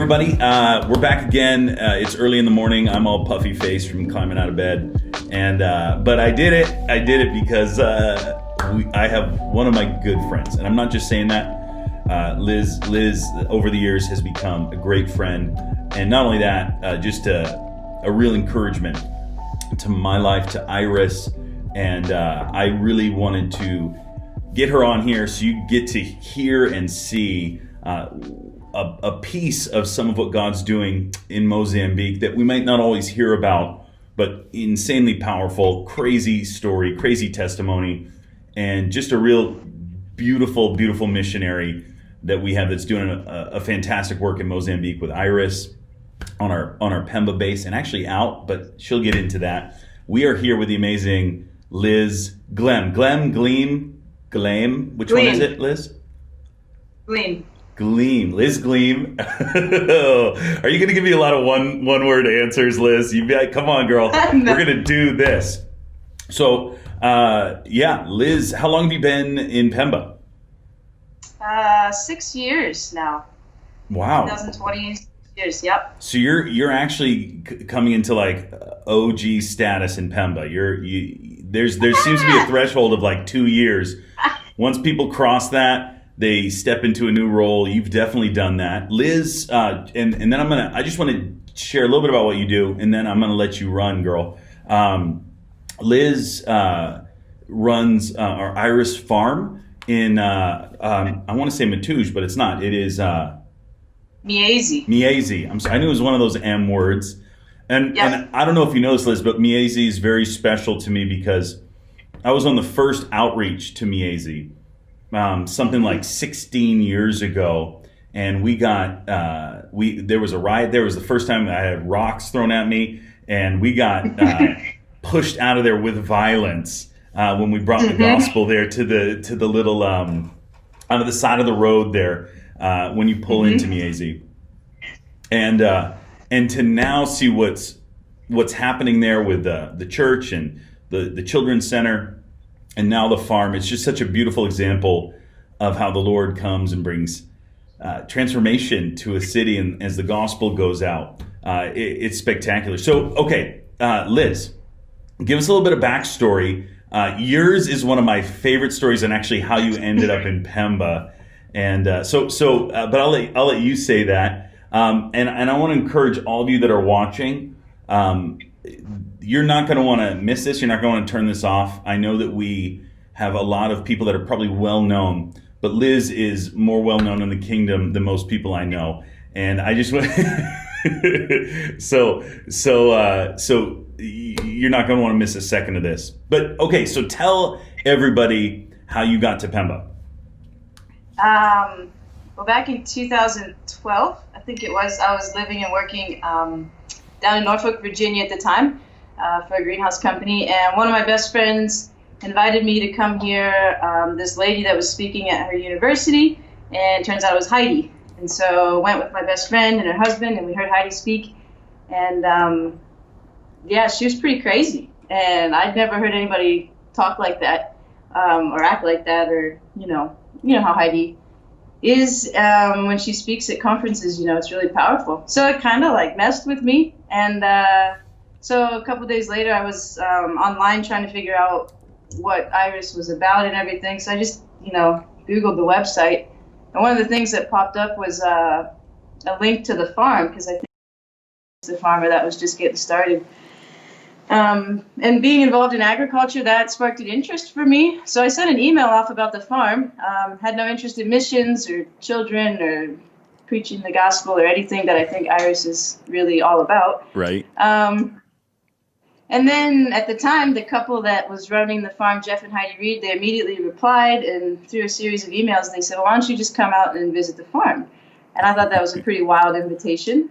everybody, we're back again. It's early in the morning. I'm all puffy faced from climbing out of bed, and but I did it. I did it because I have one of my good friends, and I'm not just saying that. Liz, over the years has become a great friend, and not only that, just a real encouragement to my life, to Iris, and I really wanted to get her on here so you get to hear and see a piece of some of what God's doing in Mozambique that we might not always hear about, but insanely powerful, crazy story, crazy testimony, and just a real beautiful, beautiful missionary that we have that's doing a fantastic work in Mozambique with Iris on our Pemba base, and actually out, but she'll get into that. We are here with the amazing Liz Gliem. Gliem. Which one is it, Liz? Gliem. Liz Gliem. Are you going to give me a lot of one word answers, Liz? You be like, come on, girl. No. We're going to do this. So, Liz, how long have you been in Pemba? 6 years now. Wow. 2020 years. Yep. So you're actually coming into like OG status in Pemba. There seems to be a threshold of like 2 years. Once people cross that, they step into a new role. You've definitely done that, Liz. And then I just want to share a little bit about what you do, and then I'm gonna let you run, girl. Liz runs our Iris farm in I want to say Matouge, but it's not. It is Miezi. I'm sorry. I knew it was one of those M words. And I don't know if you know this, Liz, but Miezi is very special to me because I was on the first outreach to Miezi, something like 16 years ago, and we got there was a riot there. It was the first time I had rocks thrown at me, and we got pushed out of there with violence when we brought the gospel there to the little out of the side of the road there when you pull into Miezi, and to now see what's happening there with the church and the children's center, and now the farm. It's just such a beautiful example of how the Lord comes and brings transformation to a city, and as the gospel goes out, it's spectacular. So, okay, Liz, give us a little bit of backstory. Yours is one of my favorite stories, and actually how you ended up in Pemba. And but I'll let you say that. And I want to encourage all of you that are watching. You're not going to want to miss this. You're not going to want to turn this off. I know that we have a lot of people that are probably well known, but Liz is more well known in the kingdom than most people I know. And I just want so you're not going to want to miss a second of this. But okay, so tell everybody how you got to Pemba. Well, back in 2012, I think it was, I was living and working down in Norfolk, Virginia at the time for a greenhouse company. And one of my best friends invited me to come hear this lady that was speaking at her university. And it turns out it was Heidi. And so I went with my best friend and her husband, and we heard Heidi speak. And she was pretty crazy. And I'd never heard anybody talk like that or act like that, or, you know how Heidi is when she speaks at conferences. It's really powerful. So it kind of like messed with me. And so a couple days later, I was online trying to figure out what Iris was about and everything. So I just, Googled the website. And one of the things that popped up was a link to the farm, because I think it's the farmer that was just getting started. And being involved in agriculture, that sparked an interest for me. So I sent an email off about the farm. Had no interest in missions or children or preaching the gospel or anything that I think Iris is really all about. Right. And then at the time, the couple that was running the farm, Jeff and Heidi Reed, they immediately replied, and through a series of emails, they said, well, why don't you just come out and visit the farm? And I thought that was a pretty wild invitation.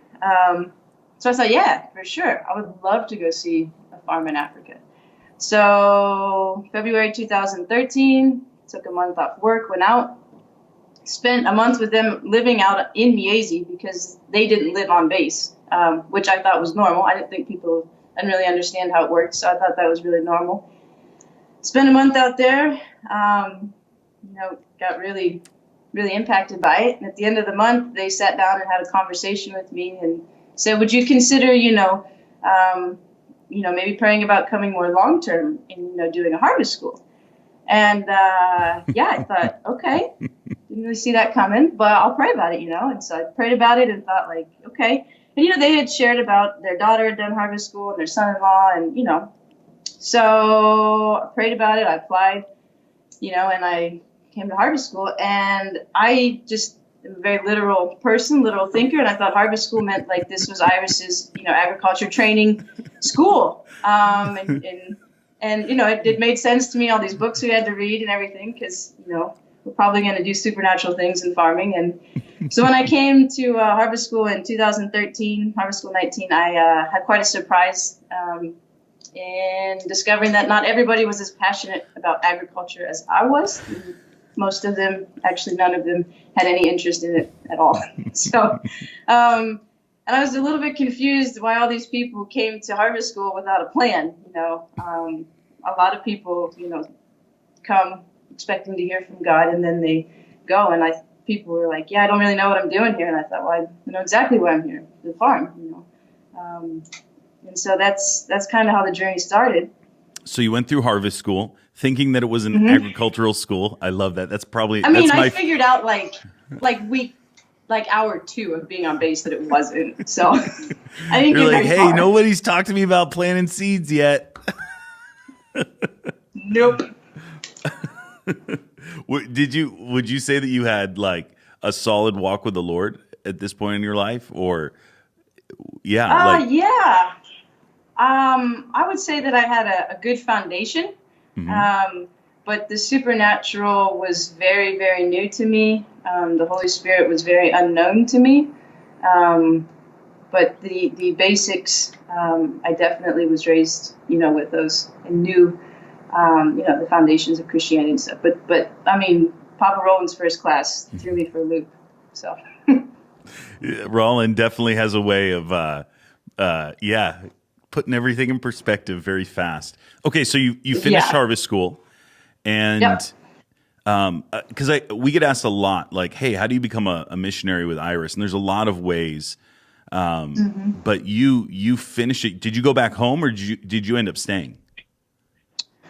So I thought, yeah, for sure. I would love to go see a farm in Africa. So February 2013, took a month off work, went out, spent a month with them living out in Miezi because they didn't live on base, which I thought was normal. I didn't really understand how it worked, so I thought that was really normal. Spent a month out there, got really really impacted by it. And at the end of the month, they sat down and had a conversation with me and said, would you consider, maybe praying about coming more long-term and, doing a harvest school? And I thought, okay, didn't really see that coming, but I'll pray about it, And so I prayed about it and thought, like, okay. And, they had shared about their daughter had done harvest school and their son-in-law and, so I prayed about it. I applied, and I came to harvest school, and I just am a very literal person, literal thinker. And I thought harvest school meant like this was Iris's, agriculture training school. And it made sense to me, all these books we had to read and everything, because, we're probably going to do supernatural things in farming. And so when I came to harvest school in 2013, harvest school 19, I had quite a surprise in discovering that not everybody was as passionate about agriculture as I was. Most of them, actually none of them, had any interest in it at all. So, and I was a little bit confused why all these people came to harvest school without a plan. A lot of people, come expecting to hear from God, and then they go. And people were like, "Yeah, I don't really know what I'm doing here." And I thought, well, I know exactly why I'm here, the farm. And so that's kind of how the journey started. So you went through harvest school, thinking that it was an agricultural school. I love that. That's probably. I figured out like hour 2 of being on base that it wasn't. So I didn't You're get like, very hey, far. nobody's talked to me about planting seeds yet. Nope. Would you say that you had like a solid walk with the Lord at this point in your life, or yeah? Yeah. I would say that I had a good foundation, but the supernatural was very, very new to me. The Holy Spirit was very unknown to me, but the basics, I definitely was raised, with those, and knew, the foundations of Christianity and stuff. But I mean, Papa Roland's first class threw me for a loop. So Roland definitely has a way of, putting everything in perspective very fast. Okay, so you finished harvest school, and because we get asked a lot, like, hey, how do you become a missionary with Iris? And there's a lot of ways, but you finished it. Did you go back home, or did you end up staying?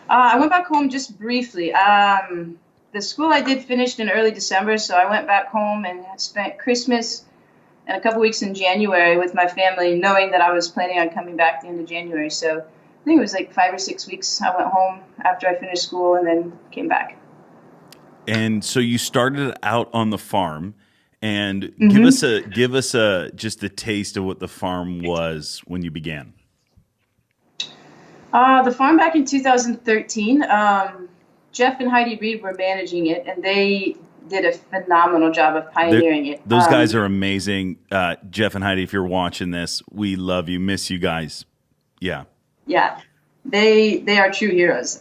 I went back home just briefly. The school I did finished in early December, so I went back home and spent Christmas and a couple weeks in January with my family, knowing that I was planning on coming back at the end of January. So I think it was like 5 or 6 weeks. I went home after I finished school and then came back. And so you started out on the farm, and give us just a taste of what the farm was when you began. The farm back in 2013, Jeff and Heidi Reed were managing it, and they did a phenomenal job of pioneering it. Those guys are amazing. Jeff and Heidi, if you're watching this, we love you, miss you guys. Yeah. Yeah, they are true heroes.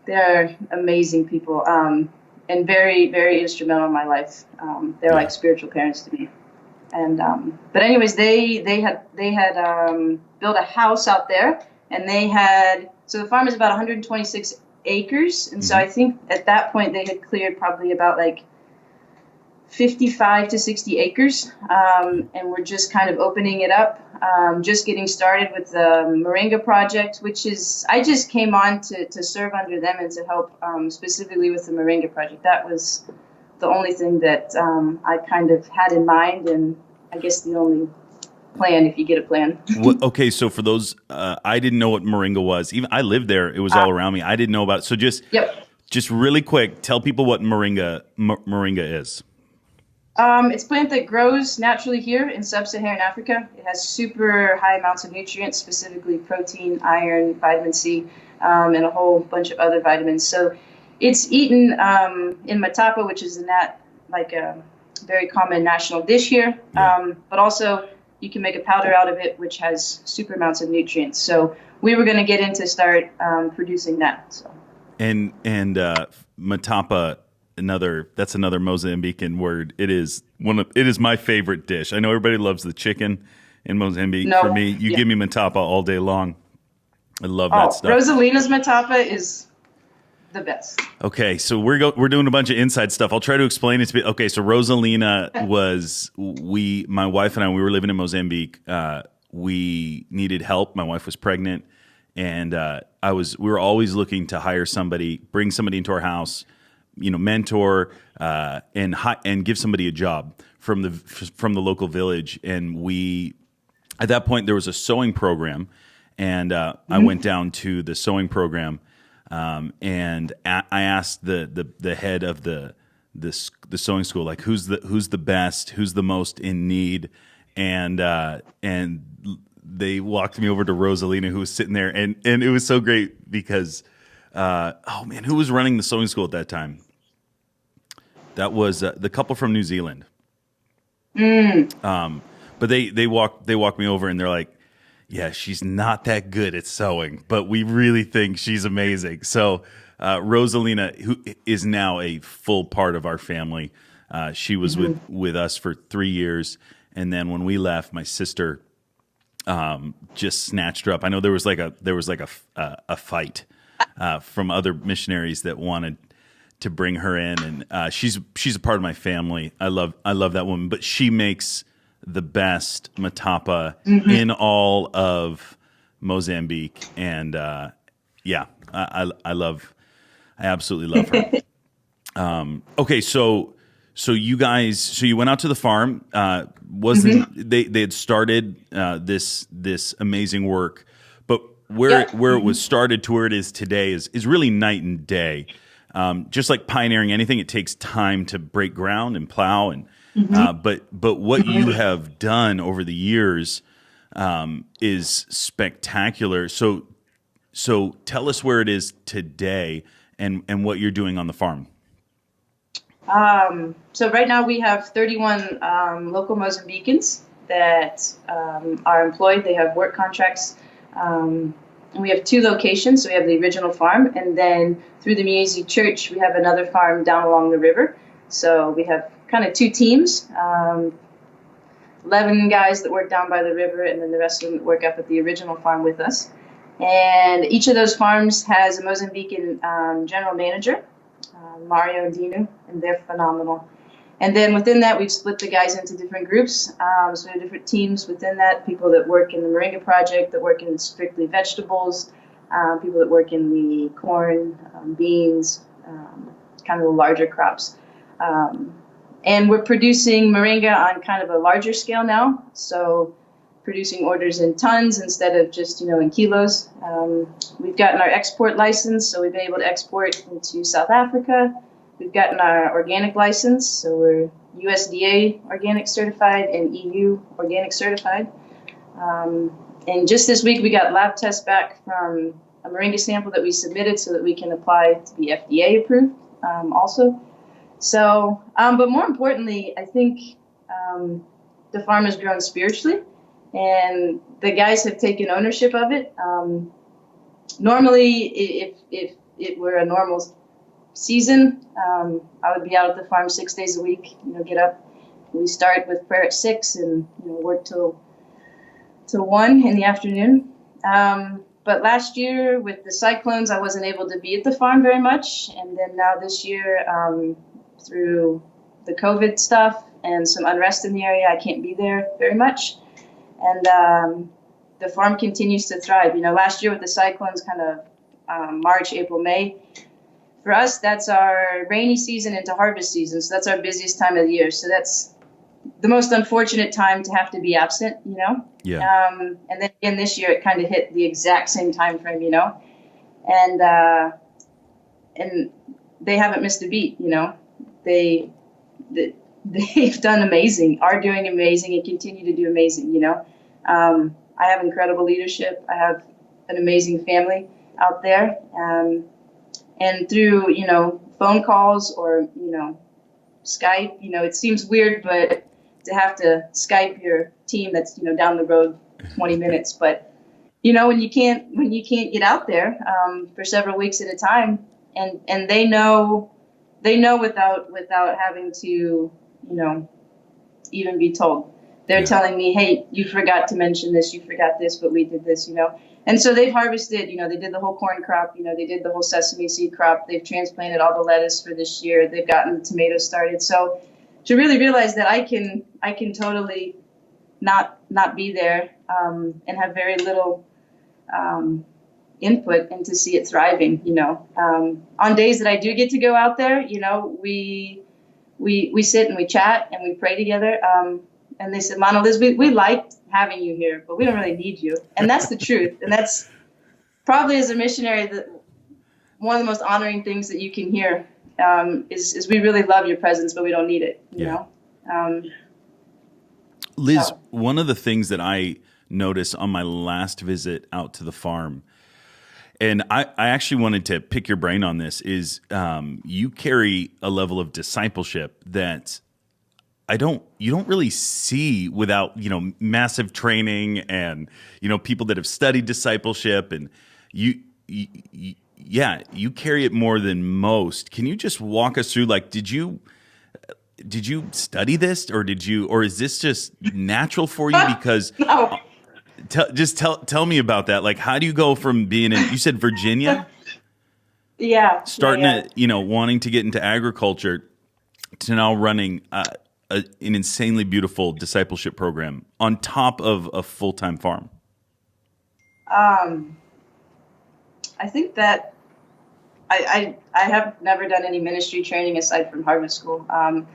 They're amazing people, and very, very instrumental in my life. They're like spiritual parents to me. And but anyways, they had built a house out there, and so the farm is about 126 acres, and so I think at that point they had cleared probably about like 55 to 60 acres, and we're just kind of opening it up, just getting started with the Moringa project, which is, I just came on to serve under them and to help specifically with the Moringa project. That was the only thing that I kind of had in mind, and I guess the only plan if you get a plan. Okay, so for those, I didn't know what Moringa was. Even I lived there; it was all around me. I didn't know about it. So just really quick, tell people what Moringa is. It's a plant that grows naturally here in sub-Saharan Africa. It has super high amounts of nutrients, specifically protein, iron, vitamin C, and a whole bunch of other vitamins. So it's eaten in Matata, which is a very common national dish here. But also you can make a powder out of it, which has super amounts of nutrients. So we were going to get into start producing that. So. And Matapa. That's another Mozambican word. It is my favorite dish. I know everybody loves the chicken in Mozambique. No, for me, give me matapa all day long. I love that stuff. Rosalina's matapa is the best. Okay, so we're doing a bunch of inside stuff. I'll try to explain it to me. Okay, so Rosalina my wife and I, we were living in Mozambique. We needed help. My wife was pregnant, and we were always looking to hire somebody, bring somebody into our house, mentor, and give somebody a job from the local village. And at that point there was a sewing program, and I went down to the sewing program. And I asked the head of the sewing school, like, who's the best, who's the most in need, and they walked me over to Rosalina, who was sitting there, and it was so great because, who was running the sewing school at that time? That was the couple from New Zealand. But they walked me over, and they're like, yeah, she's not that good at sewing, but we really think she's amazing. So Rosalina, who is now a full part of our family, she was with us for 3 years, and then when we left, my sister just snatched her up. I know there was like a fight from other missionaries that wanted to bring her in, and she's a part of my family. I love that woman, but she makes the best matapa in all of Mozambique, and I absolutely love her. Okay, so you went out to the farm. They had started this amazing work, but where it was started to where it is today is really night and day. Just like pioneering anything, it takes time to break ground and plow, and but what you have done over the years is spectacular. So tell us where it is today and what you're doing on the farm. So right now we have 31 local Mozambicans that are employed. They have work contracts. And we have 2 locations. So we have the original farm, and then through the Miezi Church, we have another farm down along the river. So we have kind of 2 teams, 11 guys that work down by the river, and then the rest of them that work up at the original farm with us. And each of those farms has a Mozambican general manager, Mario and Dinu, and they're phenomenal. And then within that, we've split the guys into different groups. So we have different teams within that, people that work in the Moringa project, that work in strictly vegetables, people that work in the corn, beans, kind of the larger crops. And we're producing moringa on kind of a larger scale now. So producing orders in tons instead of just, in kilos. We've gotten our export license, so we've been able to export into South Africa. We've gotten our organic license, so we're USDA organic certified and EU organic certified. And just this week, we got lab tests back from a moringa sample that we submitted so that we can apply to be FDA approved also. So, but more importantly, I think the farm has grown spiritually, and the guys have taken ownership of it. Normally, if it were a normal season, I would be out at the farm 6 days a week. Get up. We start with prayer at 6 and work till 1 in the afternoon. But last year with the cyclones, I wasn't able to be at the farm very much, and then now this year, through the COVID stuff and some unrest in the area, I can't be there very much. And the farm continues to thrive. Last year with the cyclones, kind of March, April, May, for us, that's our rainy season into harvest season. So that's our busiest time of the year. So that's the most unfortunate time to have to be absent, Yeah. And then again this year, it kind of hit the exact same time frame, and they haven't missed a beat, They've done amazing, are doing amazing, and continue to do amazing, I have incredible leadership. I have an amazing family out there. And through, phone calls or, Skype, it seems weird, but to have to Skype your team that's, down the road 20 minutes. But, when you can't get out there for several weeks at a time, and they know without having to, even be told. They're telling me, hey, you forgot to mention this, you forgot this, but we did this, And so they've harvested, they did the whole corn crop, they did the whole sesame seed crop. They've transplanted all the lettuce for this year. They've gotten the tomatoes started. So to really realize that I can totally not be there and have very little input and to see it thriving, on days that I do get to go out there, we sit and we chat and we pray together. And they said, Mona Liz, we liked having you here, but we don't really need you. And that's the truth. And that's probably, as a missionary, one of the most honoring things that you can hear is we really love your presence, but we don't need it, you know? Liz, one of the things that I noticed on my last visit out to the farm, and I actually wanted to pick your brain on this, is you carry a level of discipleship that you don't really see without, massive training and, people that have studied discipleship, and you carry it more than most. Can you just walk us through, like, did you study this, or is this just natural for you? Because No. tell me about that. Like, how do you go from being you said Virginia? Yeah. Starting to, wanting to get into agriculture to now running an insanely beautiful discipleship program on top of a full-time farm? I think that I have never done any ministry training aside from Harvest School. And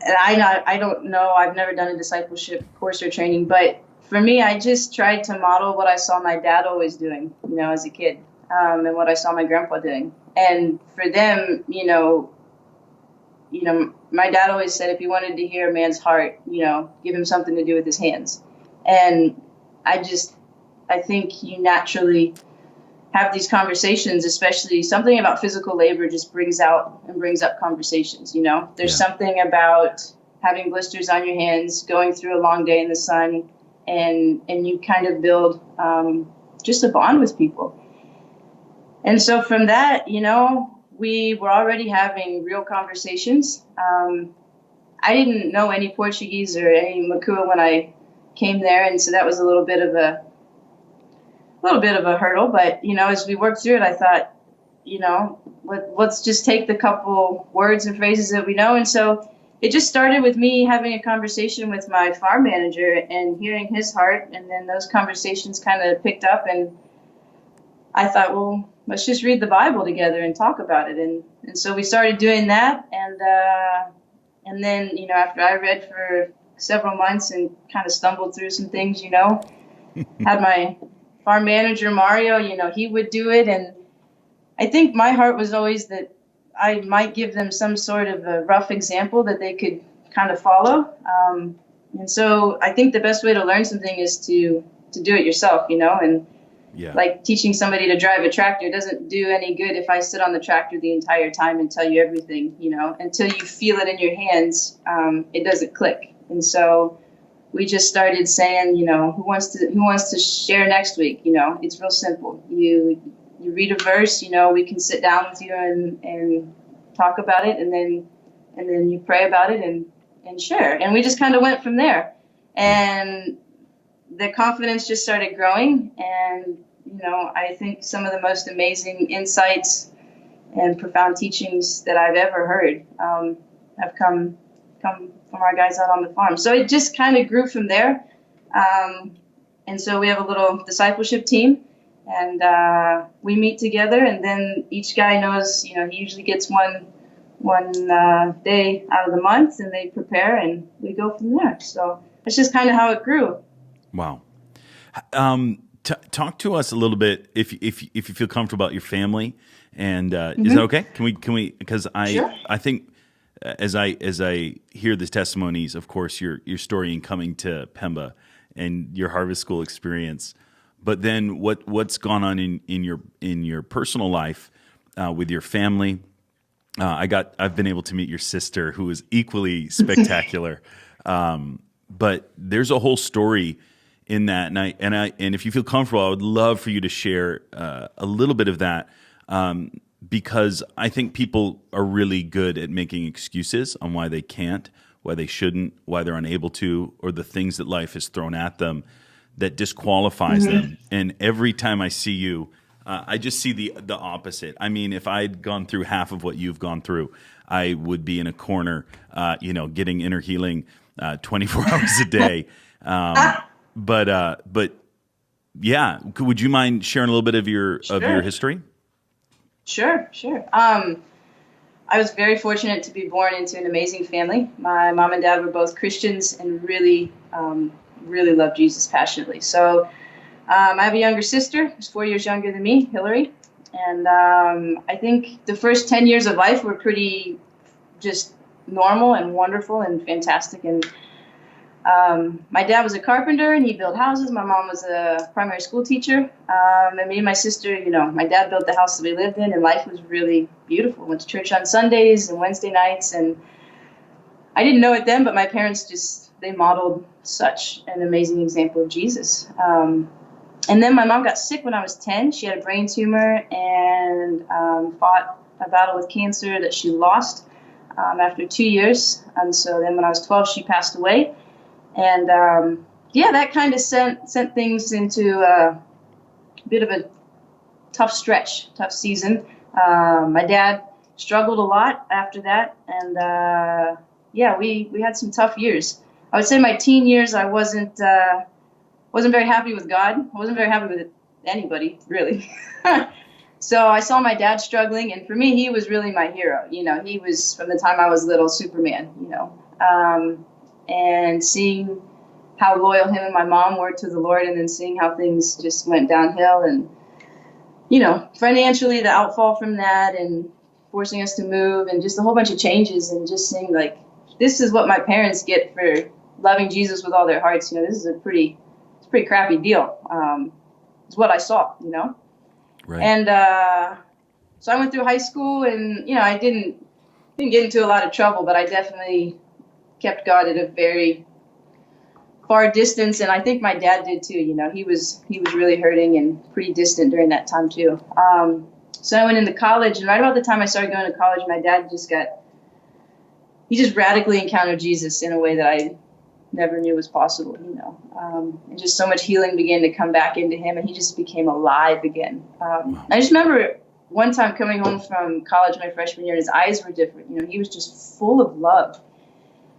I don't know, I've never done a discipleship course or training, but for me, I just tried to model what I saw my dad always doing, as a kid, and what I saw my grandpa doing. And for them, my dad always said, if you wanted to hear a man's heart, give him something to do with his hands. And I think you naturally have these conversations, especially something about physical labor just brings up conversations. There's something about having blisters on your hands, going through a long day in the sun, and you kind of build just a bond with people. And so from that, we were already having real conversations. I didn't know any Portuguese or any Makua when I came there, and so that was a little bit of a hurdle. But as we worked through it, I thought, let's just take the couple words and phrases that we know. And so it just started with me having a conversation with my farm manager and hearing his heart, and then those conversations kind of picked up, and I thought, well, let's just read the Bible together and talk about it. And so we started doing that. And then, after I read for several months and kind of stumbled through some things, had my farm manager, Mario, he would do it. And I think my heart was always that I might give them some sort of a rough example that they could kind of follow. And so I think the best way to learn something is to do it yourself, and like teaching somebody to drive a tractor doesn't do any good if I sit on the tractor the entire time and tell you everything, until you feel it in your hands, it doesn't click. And so we just started saying, who wants to share next week? It's real simple. You read a verse, we can sit down with you and talk about it, and then you pray about it and share. And we just kind of went from there. And the confidence just started growing, and I think some of the most amazing insights and profound teachings that I've ever heard have come from our guys out on the farm. So it just kind of grew from there. And so we have a little discipleship team, and we meet together, and then each guy knows, he usually gets one day out of the month, and they prepare, and we go from there. So that's just kind of how it grew. Wow. Talk to us a little bit, if you feel comfortable, about your family, and is that okay? Can we? Because Sure. I think as I hear the testimonies, of course, your story in coming to Pemba and your Harvest School experience, but then what's gone on in your personal life with your family. I've been able to meet your sister, who is equally spectacular, but there's a whole story in that, and if you feel comfortable, I would love for you to share a little bit of that, because I think people are really good at making excuses on why they can't, why they shouldn't, why they're unable to, or the things that life has thrown at them that disqualifies them. And every time I see you, I just see the opposite. I mean, if I'd gone through half of what you've gone through, I would be in a corner, getting inner healing 24 hours a day. But yeah, would you mind sharing a little bit of your history? Sure. I was very fortunate to be born into an amazing family. My mom and dad were both Christians and really loved Jesus passionately. So I have a younger sister who's 4 years younger than me, Hillary. And I think the first 10 years of life were pretty just normal and wonderful and fantastic. And my dad was a carpenter and he built houses. My mom was a primary school teacher. And me and my sister, my dad built the house that we lived in, and life was really beautiful. Went to church on Sundays and Wednesday nights. And I didn't know it then, but my parents they modeled such an amazing example of Jesus. And then my mom got sick when I was 10. She had a brain tumor and fought a battle with cancer that she lost after 2 years. And so then when I was 12, she passed away. And that kind of sent things into a bit of a tough season. My dad struggled a lot after that. And we had some tough years. I would say my teen years, I wasn't very happy with God. I wasn't very happy with anybody, really. So I saw my dad struggling, and for me, he was really my hero. He was, from the time I was little, Superman, and seeing how loyal him and my mom were to the Lord, and then seeing how things just went downhill, and, financially, the outfall from that, and forcing us to move, and just a whole bunch of changes, and just seeing, this is what my parents get for loving Jesus with all their hearts. This is a pretty crappy deal. It's what I saw, Right. And so I went through high school, and I didn't get into a lot of trouble, but I definitely kept God at a very far distance, and I think my dad did too. He was really hurting and pretty distant during that time too. So I went into college, and right about the time I started going to college, my dad just radically encountered Jesus in a way that I never knew was possible, and just so much healing began to come back into him, and he just became alive again. I just remember one time coming home from college my freshman year, and his eyes were different. He was just full of love.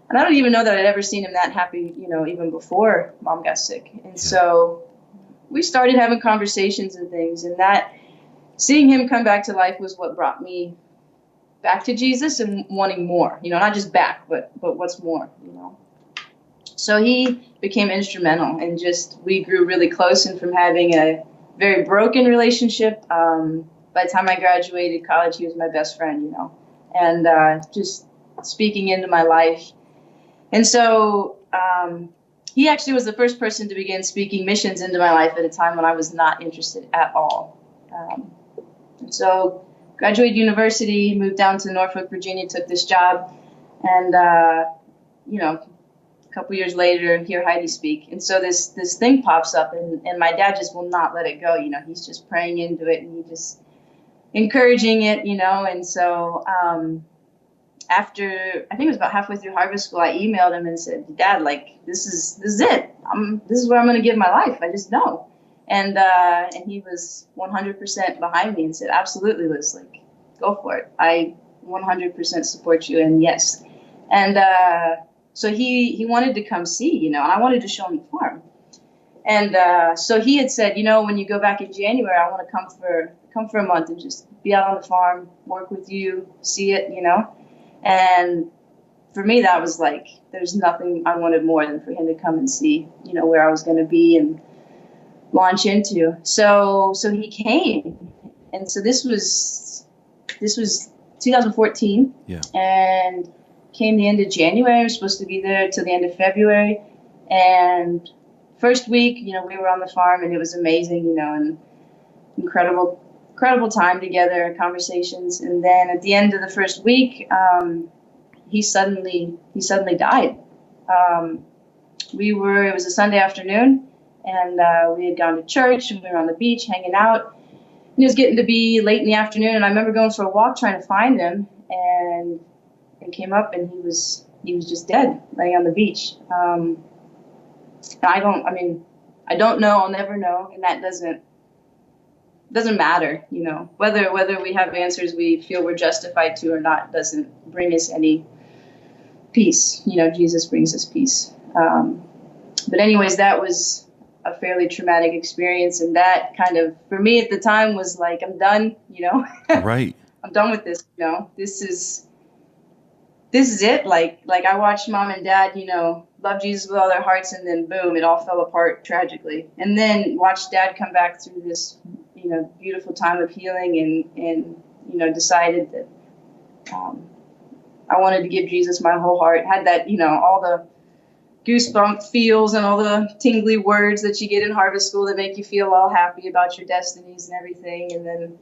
And I don't even know that I'd ever seen him that happy, even before Mom got sick. And so we started having conversations and things, and that seeing him come back to life was what brought me back to Jesus and wanting more, not just back, but what's more, So he became instrumental, and we grew really close, and from having a very broken relationship, by the time I graduated college, he was my best friend, and just speaking into my life. And so he actually was the first person to begin speaking missions into my life at a time when I was not interested at all. And so graduated university, moved down to Norfolk, Virginia, took this job, and, a couple years later, hear Heidi speak. And so this thing pops up, and my dad just will not let it go. He's just praying into it, and he just encouraging it, and so after, I think it was about halfway through Harvestable, I emailed him and said, Dad, this is it. This is where I'm going to give my life. I just know. And he was 100% behind me and said, absolutely, Liz, go for it. I 100% support you, and yes. And so he wanted to come see, and I wanted to show him the farm. And so he had said, when you go back in January, I want to come for a month and just be out on the farm, work with you, see it, And for me, that was there's nothing I wanted more than for him to come and see, where I was going to be and launch into. So he came, and so this was 2014, and came the end of January. I was supposed to be there till the end of February, and first week, we were on the farm, and it was amazing, and incredible time together, conversations. And then at the end of the first week, he suddenly died. It was a Sunday afternoon, and we had gone to church, and we were on the beach hanging out, and it was getting to be late in the afternoon, and I remember going for a walk trying to find him, and came up, and he was just dead, laying on the beach. I I don't know. I'll never know. And that doesn't matter, you know, whether we have answers we feel we're justified to or not doesn't bring us any peace. You know, Jesus brings us peace. But anyways, that was a fairly traumatic experience. And that kind of, for me at the time, was like, I'm done, you know, Right. I'm done with this, you know, this is it. Like I watched mom and dad, you know, love Jesus with all their hearts, and then boom, it all fell apart tragically. And then watched dad come back through this, you know, beautiful time of healing, and you know, decided that I wanted to give Jesus my whole heart. Had that, you know, all the goosebump feels and all the tingly words that you get in Harvestable that make you feel all happy about your destinies and everything. And then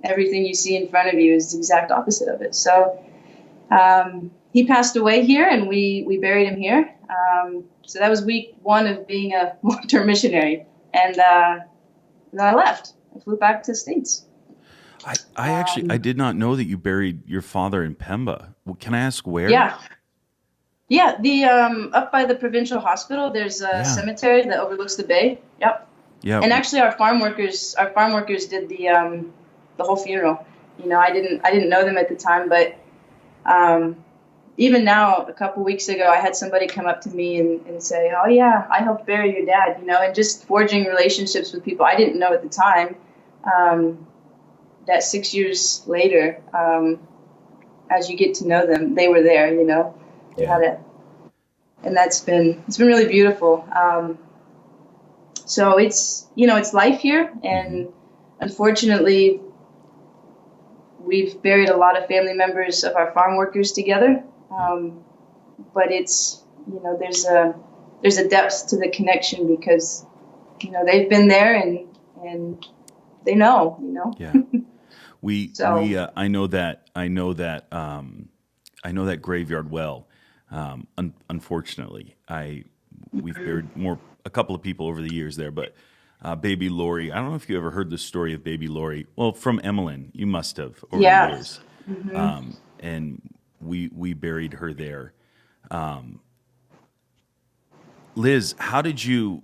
everything you see in front of you is the exact opposite of it. So he passed away here, and we buried him here. So that was week 1 of being a long-term missionary. And then I left. I flew back to the States. I actually, I did not know that you buried your father in Pemba. Well, can I ask where? Yeah, the up by the provincial hospital, there's a cemetery that overlooks the bay. Yep. Yeah. And actually, our farm workers did the whole funeral. You know, I didn't know them at the time, but even now, a couple weeks ago, I had somebody come up to me and say, "Oh yeah, I helped bury your dad." You know, and just forging relationships with people I didn't know at the time. That 6 years later, as you get to know them, they were there. You know. And it's been really beautiful. So it's, you know, it's life here, and unfortunately we've buried a lot of family members of our farm workers together. But it's, you know, there's a depth to the connection because, you know, they've been there and they know, you know. Yeah. I know that graveyard well. Unfortunately, we've buried a couple of people over the years there, but Baby Lori, I don't know if you ever heard the story of Baby Lori. Well, from Emmeline, you must have over the years. And we buried her there. Liz, how did you,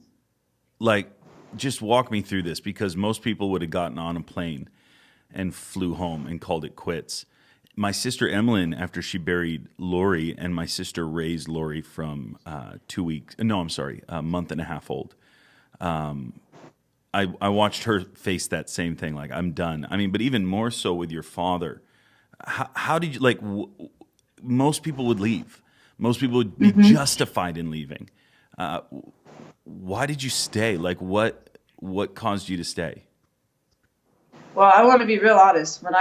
just walk me through this, because most people would have gotten on a plane and flew home and called it quits. My sister Emmeline, after she buried Lori, and my sister raised Lori from a month and a half old. I watched her face that same thing, like, I'm done. I mean, but even more so with your father. How did you, most people would leave. Most people would be justified in leaving. Why did you stay? Like, what caused you to stay? Well, I want to be real honest. When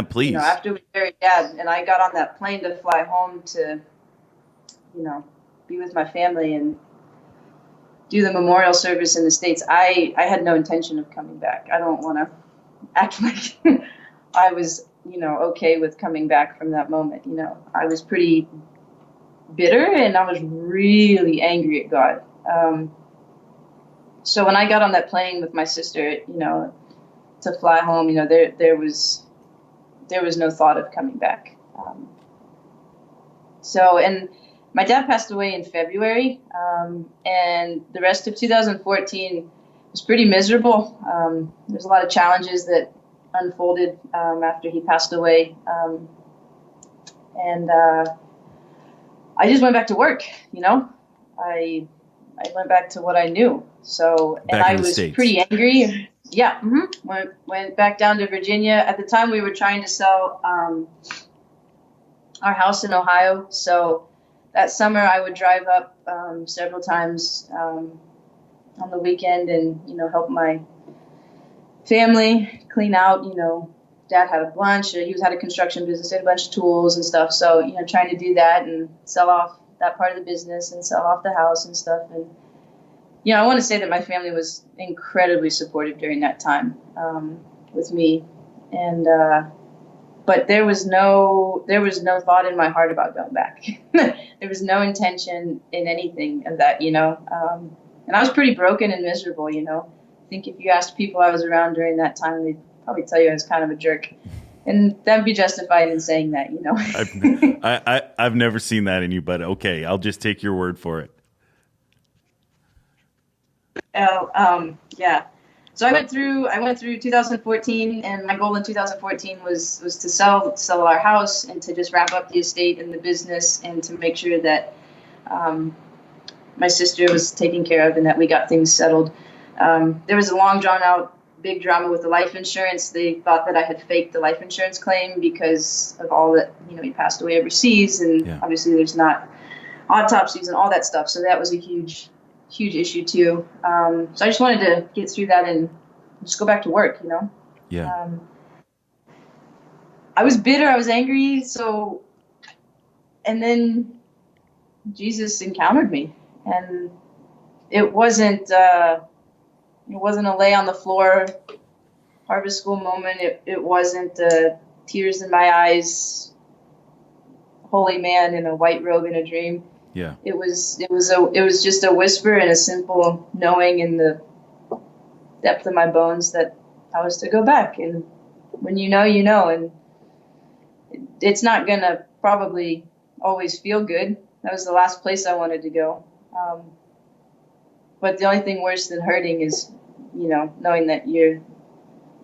please. You know, after we buried Dad and I got on that plane to fly home to, you know, be with my family and do the memorial service in the States, I had no intention of coming back. I don't want to act like I was, you know, okay with coming back from that moment. You know, I was pretty bitter and I was really angry at God. So when I got on that plane with my sister, you know, to fly home, you know, there was no thought of coming back. And my dad passed away in February, and the rest of 2014 was pretty miserable. There's a lot of challenges that unfolded after he passed away, and I just went back to work. You know, I went back to what I knew. So, and I was pretty angry. Yeah, went back down to Virginia. At the time, we were trying to sell our house in Ohio. So that summer, I would drive up several times on the weekend and, you know, help my family clean out. You know, Dad had a bunch. He had a construction business, had a bunch of tools and stuff. So, you know, trying to do that and sell off that part of the business and sell off the house and stuff. And you know, I want to say that my family was incredibly supportive during that time with me, and but there was no thought in my heart about going back. There was no intention in anything of that, you know. And I was pretty broken and miserable, you know. I think if you asked people I was around during that time, they'd probably tell you I was kind of a jerk, and that'd be justified in saying that, you know. I've never seen that in you, but okay, I'll just take your word for it. Yeah. So I went through 2014, and my goal in 2014 was to sell our house and to just wrap up the estate and the business and to make sure that um, my sister was taken care of and that we got things settled. There was a long drawn out big drama with the life insurance. They thought that I had faked the life insurance claim because of all that, he passed away overseas, and obviously there's not autopsies and all that stuff. So that was a huge issue too. So I just wanted to get through that and just go back to work, Yeah. I was bitter, I was angry. And then Jesus encountered me, and it wasn't a lay on the floor harvest school moment. It wasn't tears in my eyes, holy man in a white robe in a dream. Yeah. It was just a whisper and a simple knowing in the depth of my bones that I was to go back. And when you know, and it's not gonna probably always feel good. That was the last place I wanted to go. But the only thing worse than hurting is, knowing that you're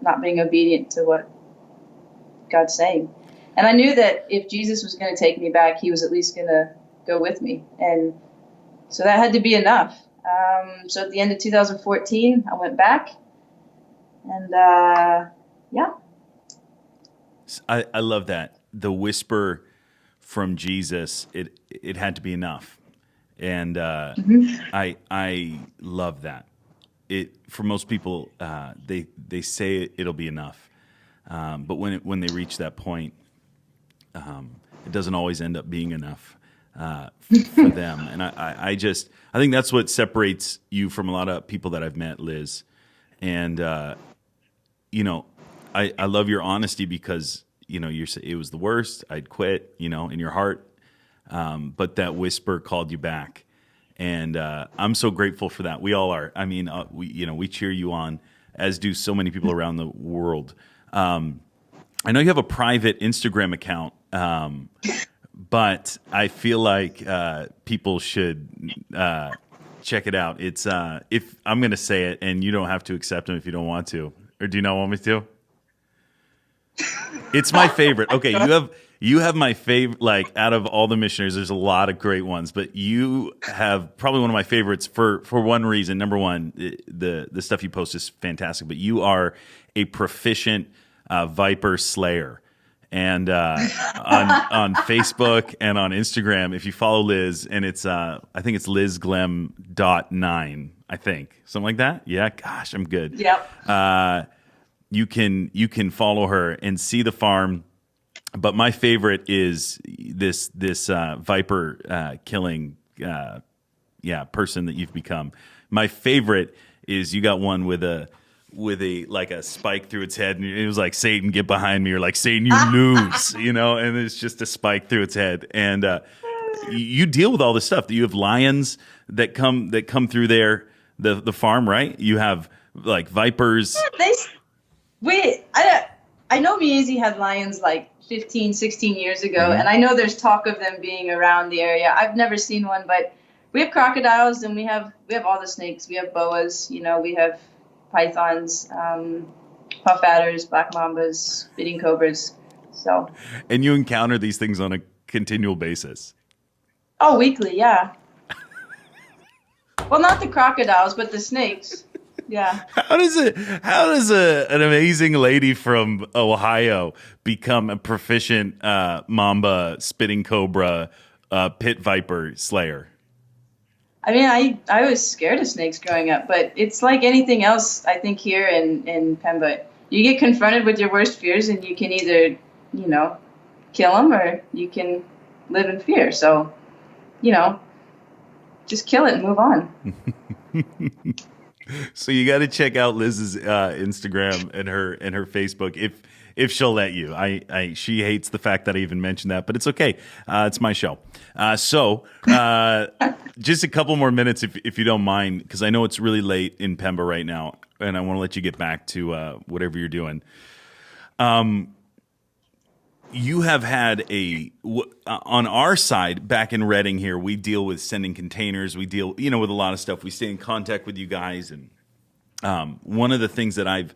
not being obedient to what God's saying. And I knew that if Jesus was going to take me back, he was at least going to go with me. And so that had to be enough. So at the end of 2014, I went back, and yeah. I love that. The whisper from Jesus, it had to be enough. And I love that. For most people, they say it'll be enough. But when they reach that point, it doesn't always end up being enough for them. And I think that's what separates you from a lot of people that I've met, Liz. And I love your honesty because it was the worst. I'd quit, in your heart, but that whisper called you back. And I'm so grateful for that. We all are. I mean, we cheer you on, as do so many people around the world. I know you have a private Instagram account, but I feel like people should check it out. It's if I'm going to say it, and you don't have to accept them if you don't want to, or do you not want me to? It's my favorite. Okay, you have my favorite. Like, out of all the missionaries, there's a lot of great ones, but you have probably one of my favorites for one reason. Number one, the stuff you post is fantastic, but you are a proficient viper slayer. And on Facebook and on Instagram, if you follow Liz, and it's I think it's Liz Gliem .9, I think, something like that. Yeah, gosh, I'm good. Yep. You can follow her and see the farm. But my favorite is this viper killing person that you've become. My favorite is you got one with a like a spike through its head, and it was like, Satan, get behind me, or like, Satan, you lose, and it's just a spike through its head. And you deal with all this stuff. You have lions that come through there, the farm, right? You have like vipers. I know Miezi had lions like 15, 16 years ago, and I know there's talk of them being around the area. I've never seen one, but we have crocodiles, and we have all the snakes. We have boas, we have pythons, puff adders, black mambas, spitting cobras. So. And you encounter these things on a continual basis. Oh, weekly, yeah. Well, not the crocodiles, but the snakes. Yeah. How does an amazing lady from Ohio become a proficient mamba, spitting cobra, pit viper slayer? I mean, I was scared of snakes growing up, but it's like anything else, I think, here in Pemba. You get confronted with your worst fears, and you can either, kill them, or you can live in fear. So, just kill it and move on. So you got to check out Liz's Instagram and her Facebook if she'll let you. She hates the fact that I even mentioned that, but it's okay. It's my show. So just a couple more minutes if you don't mind, because I know it's really late in Pemba right now, and I want to let you get back to whatever you're doing. you have had on our side back in Reading here, we deal with sending containers. We deal, with a lot of stuff. We stay in contact with you guys. And one of the things that I've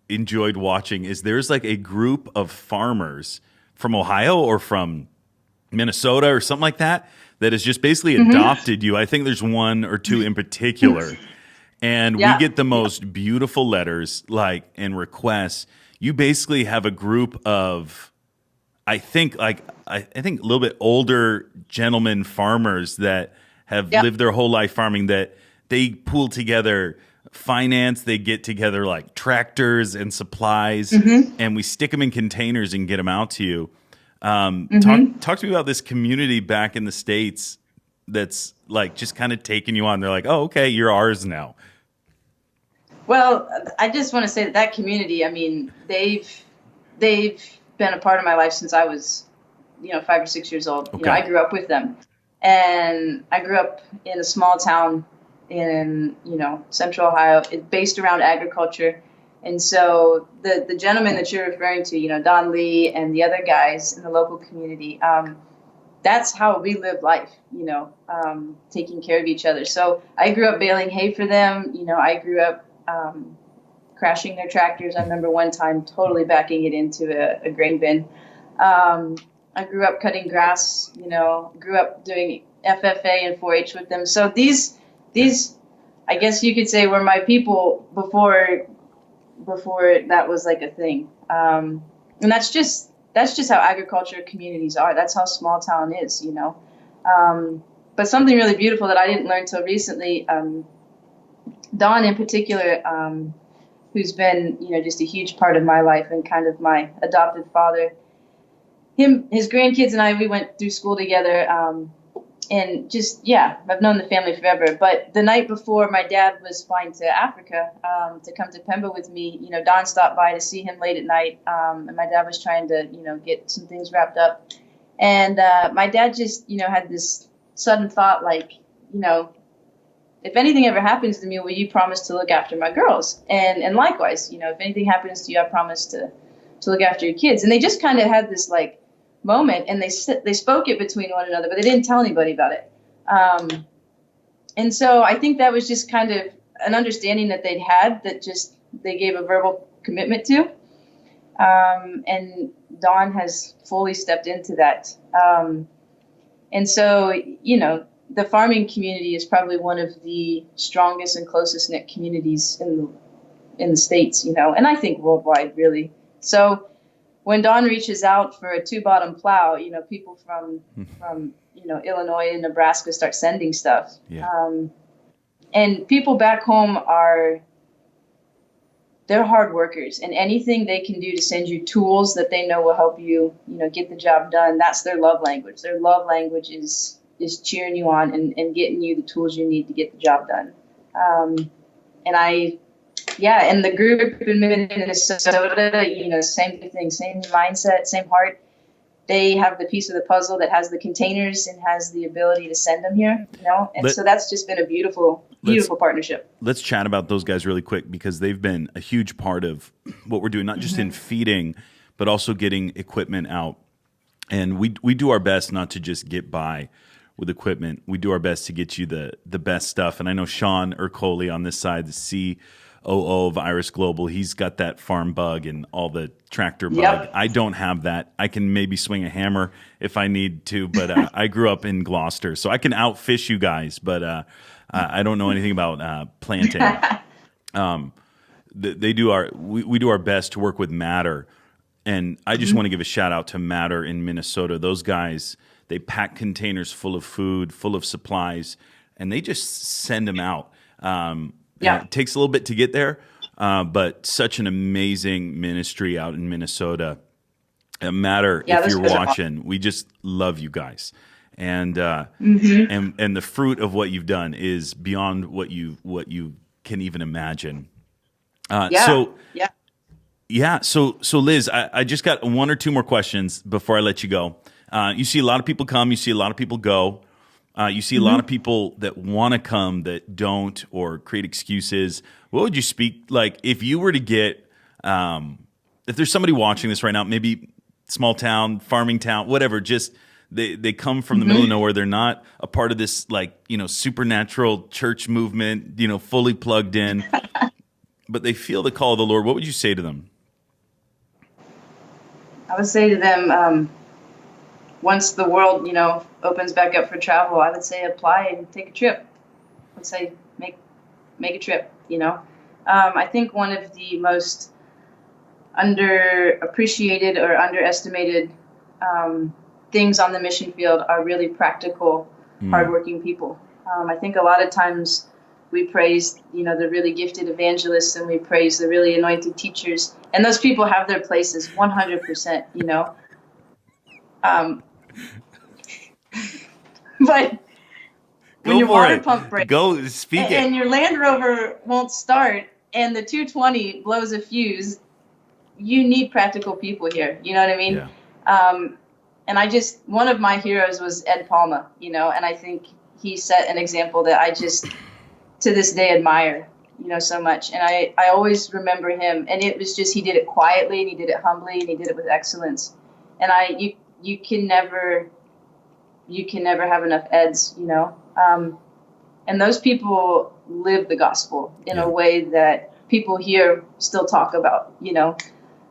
enjoyed watching is there's like a group of farmers from Ohio or from Minnesota or something like that has just basically adopted you. I think there's one or two in particular. And we get the most beautiful letters and requests. You basically have a group of, I think a little bit older gentlemen farmers that have lived their whole life farming, that they pool together finance, they get together like tractors and supplies, and we stick them in containers and get them out to you. Talk to me about this community back in the States that's like just kind of taking you on. They're like, oh, okay, you're ours now. Well, I just want to say that community, I mean, they've been a part of my life since I was, 5 or 6 years old. Okay. I grew up with them. And I grew up in a small town in, central Ohio, based around agriculture. And so the gentleman that you're referring to, Don Lee and the other guys in the local community, that's how we live life, taking care of each other. So I grew up baling hay for them. I grew up crashing their tractors. I remember one time totally backing it into a grain bin. I grew up cutting grass, grew up doing FFA and 4-H with them. So these, I guess you could say, were my people before that was like a thing. And that's just how agriculture communities are. That's how small town is, But something really beautiful that I didn't learn till recently, Don in particular, who's been, just a huge part of my life and kind of my adopted father, his grandkids and I, we went through school together, and just, I've known the family forever. But the night before my dad was flying to Africa to come to Pemba with me, Don stopped by to see him late at night, and my dad was trying to, get some things wrapped up. And my dad just, had this sudden thought, like, if anything ever happens to me, will you promise to look after my girls? And likewise, if anything happens to you, I promise to look after your kids. And they just kind of had this like moment, and they spoke it between one another, but they didn't tell anybody about it. And so I think that was just kind of an understanding that they'd had, that just they gave a verbal commitment to. And Don has fully stepped into that. And so, the farming community is probably one of the strongest and closest knit communities in the States, and I think worldwide, really. So when Don reaches out for a 2-bottom plow, people from Illinois and Nebraska start sending stuff. Yeah. And people back home they're hard workers, and anything they can do to send you tools that they know will help you, get the job done, that's their love language. Their love language is cheering you on and getting you the tools you need to get the job done. And the group in Minnesota, same thing, same mindset, same heart. They have the piece of the puzzle that has the containers and has the ability to send them here, so that's just been a beautiful partnership. Let's chat about those guys really quick, because they've been a huge part of what we're doing, not just in feeding, but also getting equipment out. And we do our best not to just get by with equipment. We do our best to get you the best stuff. And I know Sean Ercole on this side, the COO of Iris Global, he's got that farm bug and all the tractor bug. Yep. I don't have that. I can maybe swing a hammer if I need to, but I grew up in Gloucester, so I can outfish you guys, but I don't know anything about planting. We do our best to work with Matter. And I just want to give a shout out to Matter in Minnesota. Those guys, they pack containers full of food, full of supplies, and they just send them out. It takes a little bit to get there, but such an amazing ministry out in Minnesota. Matter, if you're watching, we just love you guys. And and the fruit of what you've done is beyond what you can even imagine. So Liz, I just got one or two more questions before I let you go. You see a lot of people come, you see a lot of people go. You see a lot of people that want to come that don't, or create excuses. What would you speak, like, if you were to get, if there's somebody watching this right now, maybe small town, farming town, whatever. Just they come from the middle of nowhere. They're not a part of this supernatural church movement, fully plugged in, but they feel the call of the Lord. What would you say to them? I would say to them, once the world, opens back up for travel, I would say apply and take a trip. I would say make a trip, I think one of the most underappreciated or underestimated things on the mission field are really practical, hardworking people. I think a lot of times we praise, the really gifted evangelists, and we praise the really anointed teachers, and those people have their places 100%, but when your water pump breaks, and your Land Rover won't start, and the 220 blows a fuse, you need practical people here. You know what I mean? Yeah. And one of my heroes was Ed Palma, and I think he set an example that I just, to this day, admire, so much. And I always remember him, and it was just, he did it quietly, and he did it humbly, and he did it with excellence. And you can never have enough Eds, and those people live the gospel in a way that people here still talk about.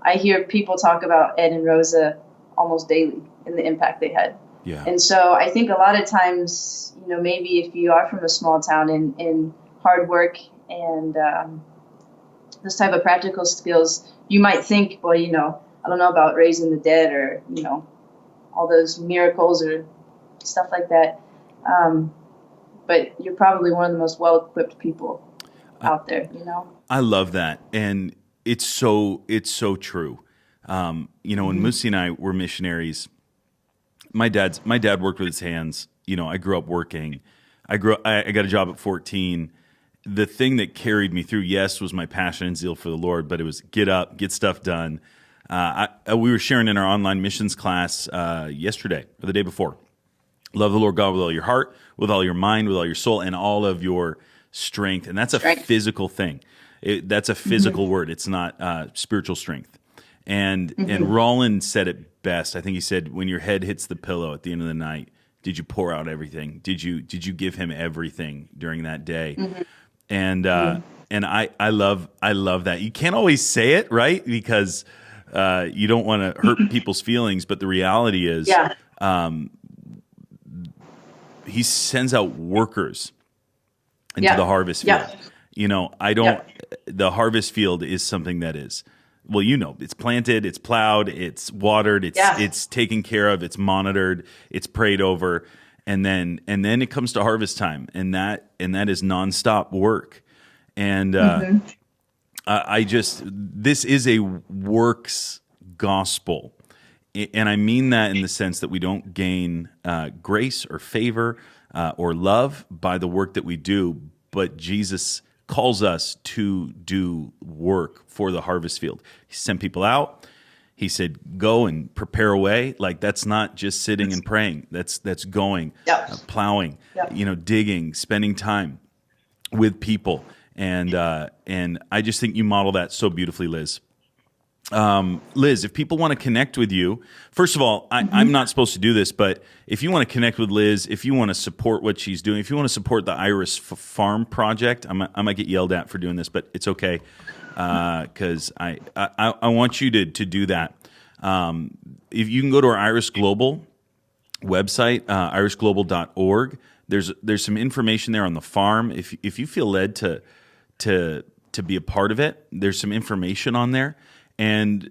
I hear people talk about Ed and Rosa almost daily and the impact they had. Yeah. And so I think a lot of times, maybe if you are from a small town in hard work and this type of practical skills, you might think, well, I don't know about raising the dead or, all those miracles or stuff like that. But you're probably one of the most well-equipped people out there, I love that. And it's so true. When Musi and I were missionaries, my dad worked with his hands. I grew up working. I got a job at 14. The thing that carried me through, yes, was my passion and zeal for the Lord, but it was get up, get stuff done. We were sharing in our online missions class yesterday or the day before. Love the Lord God with all your heart, with all your mind, with all your soul, and all of your strength. And that's a physical thing. That's a physical word. It's not spiritual strength. And Roland said it best. I think he said, when your head hits the pillow at the end of the night, did you pour out everything? Did you give him everything during that day? And I love that. You can't always say it, right? Because you don't want to hurt people's feelings. But the reality is, he sends out workers into the harvest field. The harvest field is something that is, it's planted, it's plowed, it's watered, it's taken care of, it's monitored, it's prayed over, and then it comes to harvest time, and that is nonstop work. And this is a works gospel. And I mean that in the sense that we don't gain grace or favor or love by the work that we do, but Jesus calls us to do work for the harvest field. He sent people out. He said, go and prepare a way. Like, that's not just sitting and praying. That's going, plowing, digging, spending time with people. And I just think you model that so beautifully, Liz. Liz, if people want to connect with you, first of all, I'm not supposed to do this, but if you want to connect with Liz, if you want to support what she's doing, if you want to support the Iris Farm Project, I might get yelled at for doing this, but it's okay, because I want you to do that. If you can go to our Iris Global website, irisglobal.org, there's some information there on the farm. If you feel led to be a part of it, there's some information on there. And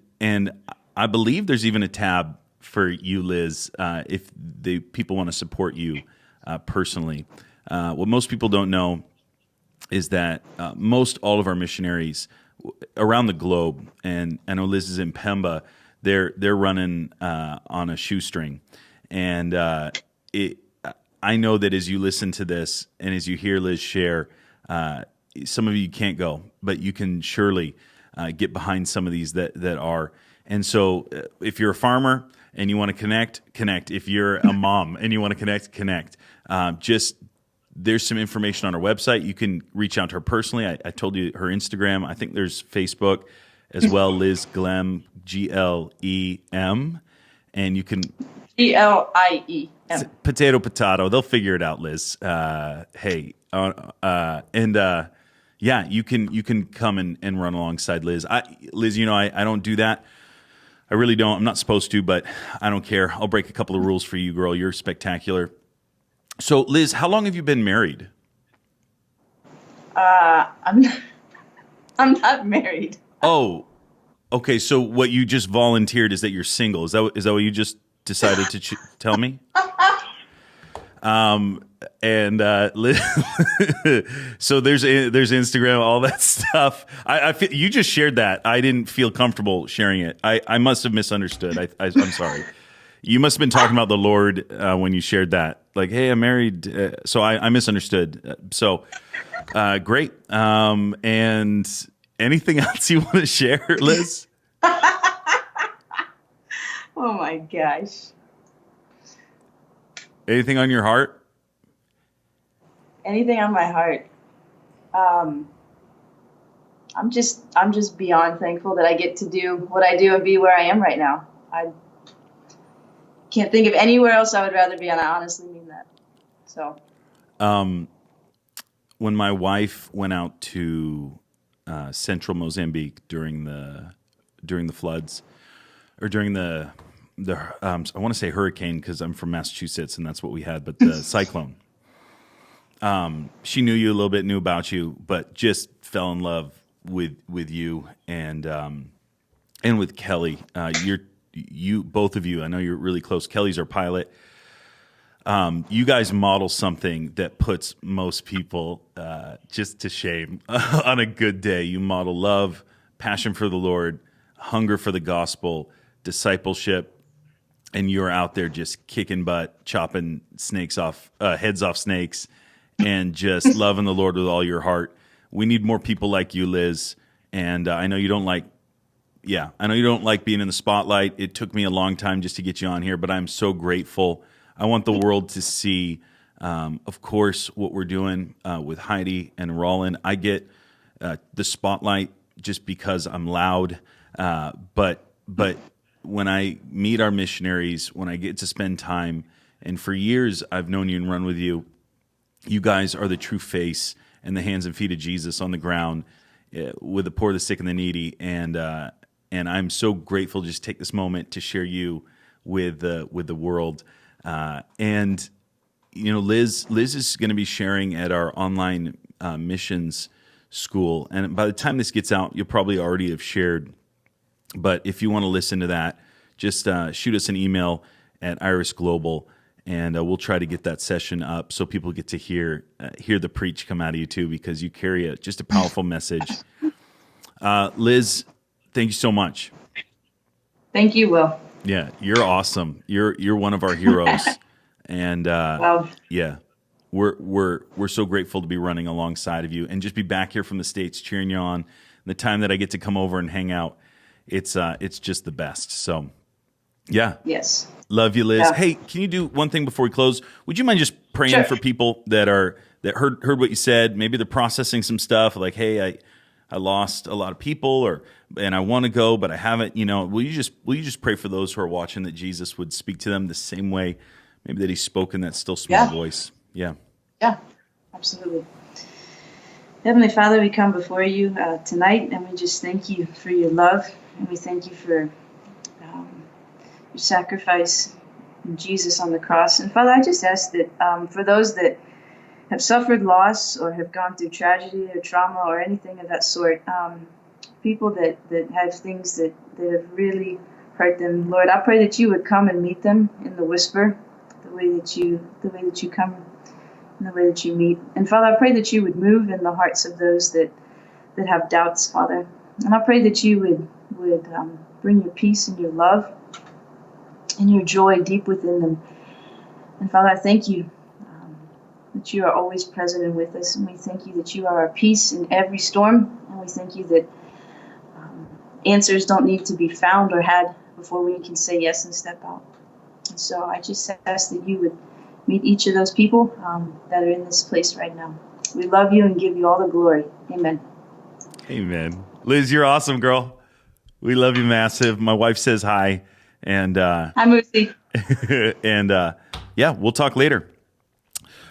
I believe there's even a tab for you, Liz, if the people want to support you personally. What most people don't know is that most all of our missionaries around the globe, and I know Liz is in Pemba, they're running on a shoestring. And I know that as you listen to this and as you hear Liz share, some of you can't go, but you can surely get behind some of these that are. And so if you're a farmer and you want to connect. If you're a mom and you want to connect. There's some information on our website. You can reach out to her personally. I told you her Instagram. I think there's Facebook as well, Liz Gliem, Glem. and you can Gliem. potato. They'll figure it out, Liz. Hey, yeah, you can come and run alongside Liz. Liz, I don't do that. I really don't. I'm not supposed to, but I don't care. I'll break a couple of rules for you, girl. You're spectacular. So, Liz, how long have you been married? I'm not married. Oh, okay. So what you just volunteered is that you're single. Is that what you just decided to tell me? Liz, so there's Instagram, all that stuff. I feel, you just shared that. I didn't feel comfortable sharing it. I must have misunderstood. I'm sorry. You must have been talking about the Lord when you shared that. Like, hey, I'm married. So I misunderstood. Great. And anything else you want to share, Liz? Oh my gosh. Anything on your heart? Anything on my heart? I'm just beyond thankful that I get to do what I do and be where I am right now. I can't think of anywhere else I would rather be, and I honestly mean that. So, when my wife went out to central Mozambique during the floods, or during the I want to say hurricane because I'm from Massachusetts and that's what we had, but the cyclone. She knew you a little bit, knew about you, but just fell in love with you and with Kelly. You both of you, I know you're really close. Kelly's our pilot. You guys model something that puts most people just to shame on a good day. You model love, passion for the Lord, hunger for the gospel, discipleship, and you're out there just kicking butt, chopping heads off snakes, and just loving the Lord with all your heart. We need more people like you, Liz. And I know you don't like being in the spotlight. It took me a long time just to get you on here, but I'm so grateful. I want the world to see, of course, what we're doing with Heidi and Roland. I get the spotlight just because I'm loud, but when I meet our missionaries, when I get to spend time, and for years I've known you and run with you, you guys are the true face and the hands and feet of Jesus on the ground with the poor, the sick, and the needy. And I'm so grateful to just take this moment to share you with the world. And Liz is going to be sharing at our online missions school. And by the time this gets out, you'll probably already have shared. But if you want to listen to that, just shoot us an email at Iris Global, and we'll try to get that session up so people get to hear the preach come out of you too, because you carry just a powerful message. Liz, thank you so much. Thank you, Will. Yeah, you're awesome. You're one of our heroes, and Wow. yeah, we're so grateful to be running alongside of you and just be back here from the States cheering you on. And the time that I get to come over and hang out, it's just the best. So, yeah. Yes. Love you, Liz. Yeah. Hey, can you do one thing before we close? Would you mind just praying Sure. for people that heard what you said? Maybe they're processing some stuff like, hey, I lost a lot of people, and I want to go, but I haven't. Will you just pray for those who are watching that Jesus would speak to them the same way, maybe that He spoke in that still small voice? Yeah. Yeah. Absolutely. Heavenly Father, we come before you tonight, and we just thank you for your love, and we thank you for your sacrifice in Jesus on the cross. And Father, I just ask that for those that have suffered loss or have gone through tragedy or trauma or anything of that sort, people that have things that have really hurt them, Lord, I pray that you would come and meet them in the whisper, the way that you come, and the way that you meet. And Father, I pray that you would move in the hearts of those that have doubts, Father. And I pray that you would bring your peace and your love and your joy deep within them. And Father, I thank you that you are always present and with us. And we thank you that you are our peace in every storm. And we thank you that answers don't need to be found or had before we can say yes and step out. And so I just ask that you would meet each of those people that are in this place right now. We love you and give you all the glory. Amen. Amen. Liz, you're awesome, girl. We love you massive. My wife says hi. And Hi, Moosey. and yeah, we'll talk later.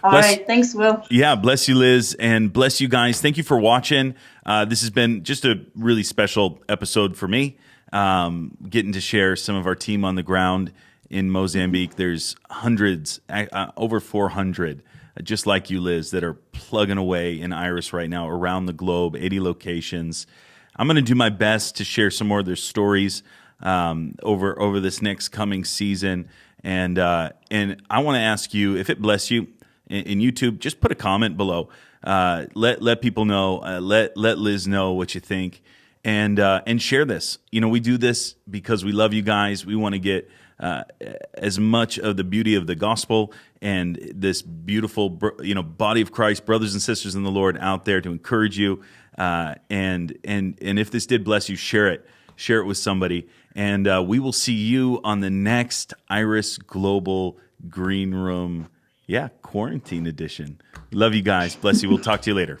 All right. Thanks, Will. Yeah, bless you, Liz, and bless you guys. Thank you for watching. This has been just a really special episode for me, getting to share some of our team on the ground in Mozambique. There's hundreds, over 400, just like you, Liz, that are plugging away in Iris right now around the globe, 80 locations. I'm going to do my best to share some more of their stories over this next coming season. And I want to ask you, if it bless you in YouTube, just put a comment below. Let people know. Let Liz know what you think, and share this. We do this because we love you guys. We want to get as much of the beauty of the gospel and this beautiful body of Christ, brothers and sisters in the Lord, out there to encourage you. And if this did bless you, share it with somebody, and we will see you on the next Iris Global Green Room. Yeah, quarantine edition. Love you guys. Bless you. We'll talk to you later.